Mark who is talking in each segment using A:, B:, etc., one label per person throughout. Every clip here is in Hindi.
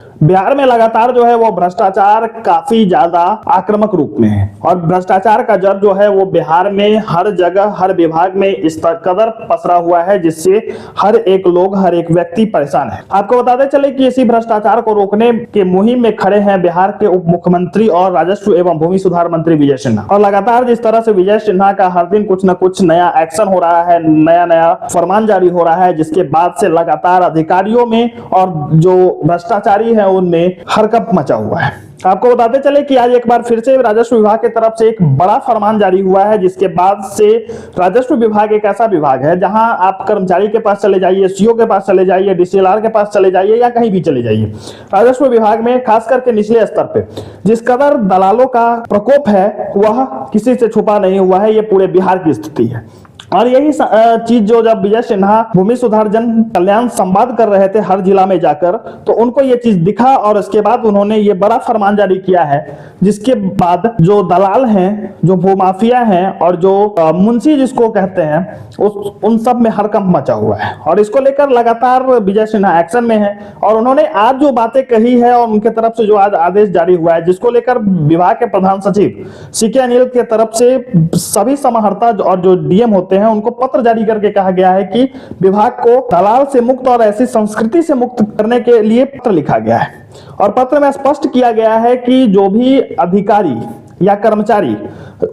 A: बिहार में लगातार जो है वो भ्रष्टाचार काफी ज्यादा आक्रामक रूप में है और भ्रष्टाचार का जड़ जो है वो बिहार में हर जगह हर विभाग में इस कदर पसरा हुआ है जिससे हर एक लोग हर एक व्यक्ति परेशान है। आपको बताते चले कि इसी भ्रष्टाचार को रोकने के मुहिम में खड़े हैं बिहार के उप मुख्यमंत्री और राजस्व एवं भूमि सुधार मंत्री विजय सिन्हा। और लगातार जिस तरह से विजय सिन्हा का हर दिन कुछ न कुछ नया एक्शन हो रहा है, नया नया फरमान जारी हो रहा है, जिसके बाद से लगातार अधिकारियों में और जो भ्रष्टाचारी है उनमें हरकंप मचा हुआ है। आपको बताते चले कि आज एक बार फिर से राजस्व विभाग की तरफ से एक बड़ा फरमान जारी हुआ है, जिसके बाद से राजस्व विभाग एक ऐसा विभाग है जहां आप कर्मचारी के पास चले जाइए, सीओ के पास चले जाइए, डीसीएलआर के पास चले जाइए या कहीं भी चले जाइए, राजस्व विभाग में खास करके निचले स्तर पे जिस कदर दलालों का प्रकोप है वह किसी से छुपा नहीं हुआ है। ये पूरे बिहार की स्थिति है। और यही चीज जो जब विजय सिन्हा भूमि सुधार जन कल्याण संवाद कर रहे थे हर जिला में जाकर, तो उनको ये चीज दिखा और उसके बाद उन्होंने ये बड़ा फरमान जारी किया है, जिसके बाद जो दलाल हैं, जो भूमाफिया हैं और जो मुंशी जिसको कहते हैं उन सब में हरकंप मचा हुआ है। और इसको लेकर लगातार विजय सिन्हा एक्शन में है और उन्होंने आज जो बातें कही है और उनके तरफ से जो आज आदेश जारी हुआ है, जिसको लेकर विभाग के प्रधान सचिव सीके अनिल के तरफ से सभी समाहर्ता और जो डीएम होते हैं उनको पत्र जारी करके कहा गया है कि विभाग को दलाल से मुक्त और ऐसी संस्कृति से मुक्त करने के लिए पत्र लिखा गया है। और पत्र में स्पष्ट किया गया है कि जो भी अधिकारी या कर्मचारी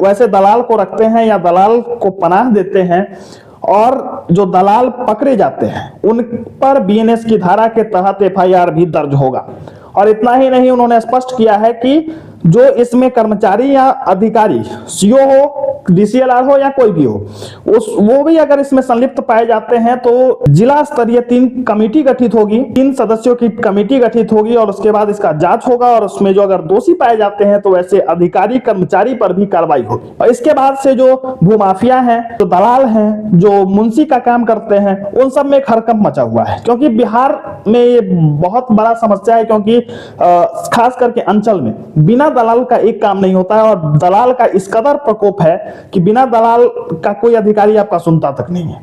A: वैसे दलाल को रखते हैं या दलाल को पनाह देते हैं और जो दलाल पकड़े जाते हैं उन पर बीएनएस की धारा के तहत एफआईआर भी दर्ज होगा। और इतना ही नहीं, उन्होंने स्पष्ट किया है कि जो इसमें कर्मचारी या अधिकारी, सीओ हो, डीसीएलआर हो या कोई भी हो, वो भी अगर इसमें संलिप्त पाए जाते हैं तो जिला स्तरीय 3 कमेटी गठित होगी, 3 सदस्यों की कमेटी गठित होगी और उसके बाद इसका जांच होगा और उसमें जो अगर दोषी पाए जाते हैं तो वैसे अधिकारी कर्मचारी पर भी कार्रवाई होगी। और इसके बाद से जो भूमाफिया हैं, जो दलाल हैं, जो मुंशी का काम करते हैं, उन सब में एक हरकंप मचा हुआ है। क्योंकि बिहार में ये बहुत बड़ा समस्या है, क्योंकि खास करके अंचल में बिना दलाल का एक काम नहीं होता है और दलाल का इस कदर प्रकोप है कि बिना दलाल का कोई अधिकारी आपका सुनता तक नहीं है।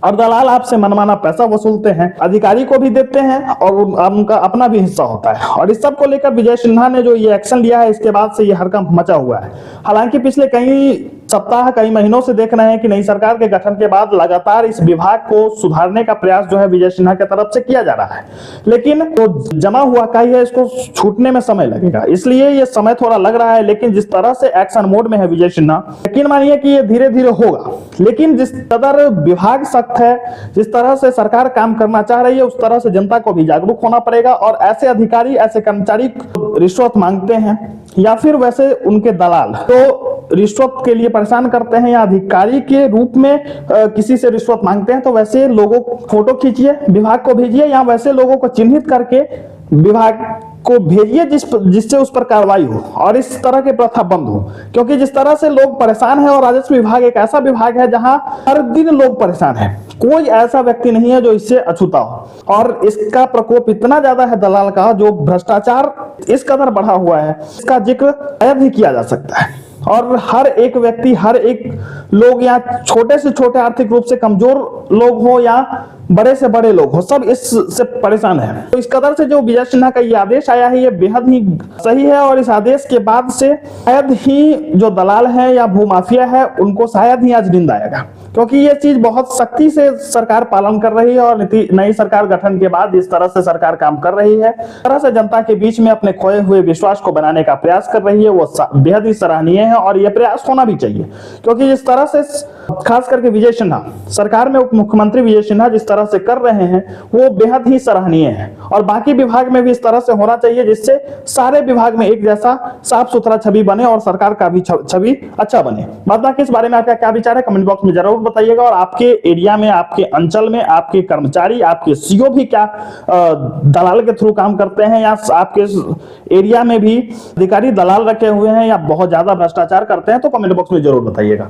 A: और दलाल आपसे मनमाना पैसा वसूलते हैं, अधिकारी को भी देते हैं और उनका अपना भी हिस्सा होता है। और इस सब को लेकर विजय सिन्हा ने जो ये एक्शन लिया है, इसके बाद से ये हरकंप मचा हुआ है। हालांकि पिछले कई सप्ताह कई महीनों से देख रहे हैं कि नई सरकार के गठन के बाद लगातार इस विभाग को सुधारने का प्रयास जो है विजय सिन्हा की तरफ से किया जा रहा है, लेकिन तो जमा हुआ काई है, इसको छूटने में समय लगेगा। इसलिए ये समय थोड़ा लग रहा है, लेकिन जिस तरह से एक्शन मोड में है विजय सिन्हा, यकीन मानिए कि ये धीरे धीरे होगा। लेकिन जिस कदर विभाग सख्त है, जिस तरह से सरकार काम करना चाह रही है, उस तरह से जनता को भी जागरूक होना पड़ेगा। और ऐसे अधिकारी, ऐसे कर्मचारी रिश्वत मांगते हैं या फिर वैसे उनके दलाल तो रिश्वत के लिए परेशान करते हैं या अधिकारी के रूप में किसी से रिश्वत मांगते हैं, तो वैसे लोगों को फोटो खींचिए, विभाग को भेजिए या वैसे लोगों को चिन्हित करके विभाग को भेजिए जिससे उस पर कार्रवाई हो और इस तरह की प्रथा बंद हो। क्योंकि जिस तरह से लोग परेशान हैं, और राजस्व विभाग एक ऐसा विभाग है जहां हर दिन लोग परेशान हैं, कोई ऐसा व्यक्ति नहीं है जो इससे अछूता हो। और इसका प्रकोप इतना ज्यादा है दलाल का, जो भ्रष्टाचार इस कदर बढ़ा हुआ है, इसका जिक्र शायद ही किया जा सकता है। और हर एक व्यक्ति, हर एक लोग, या छोटे से छोटे आर्थिक रूप से कमजोर लोग हो या बड़े से बड़े लोग हो, सब इससे परेशान है। तो इस कदर से जो विजय सिन्हा का ये आदेश आया है, ये बेहद ही सही है। और इस आदेश के बाद से शायद ही जो दलाल है या भूमाफिया है उनको शायद ही आज नींद आएगा, क्योंकि ये चीज बहुत सख्ती से सरकार पालन कर रही है। और नई सरकार गठन के बाद जिस तरह से सरकार काम कर रही है, इस तरह से जनता के बीच में अपने खोए हुए विश्वास को बनाने का प्रयास कर रही है, वो बेहद ही सराहनीय है और ये प्रयास होना भी चाहिए। क्योंकि जिस तरह से खास करके विजय सिन्हा, सरकार में उप मुख्यमंत्री विजय सिन्हा जिस तरह से कर रहे हैं वो बेहद ही सराहनीय है। और बाकी विभाग में भी इस तरह से होना चाहिए, जिससे सारे विभाग में एक जैसा साफ सुथरा छवि बने और सरकार का भी छवि अच्छा बने। बाकी इस बारे में आपका क्या विचार है, कमेंट बॉक्स में जरूर बताइएगा। और आपके एरिया में, आपके अंचल में आपके कर्मचारी, आपके सीओ भी क्या दलाल के थ्रू काम करते हैं, या आपके एरिया में भी अधिकारी दलाल रखे हुए हैं या बहुत ज्यादा भ्रष्टाचार करते हैं, तो कमेंट बॉक्स में जरूर बताइएगा।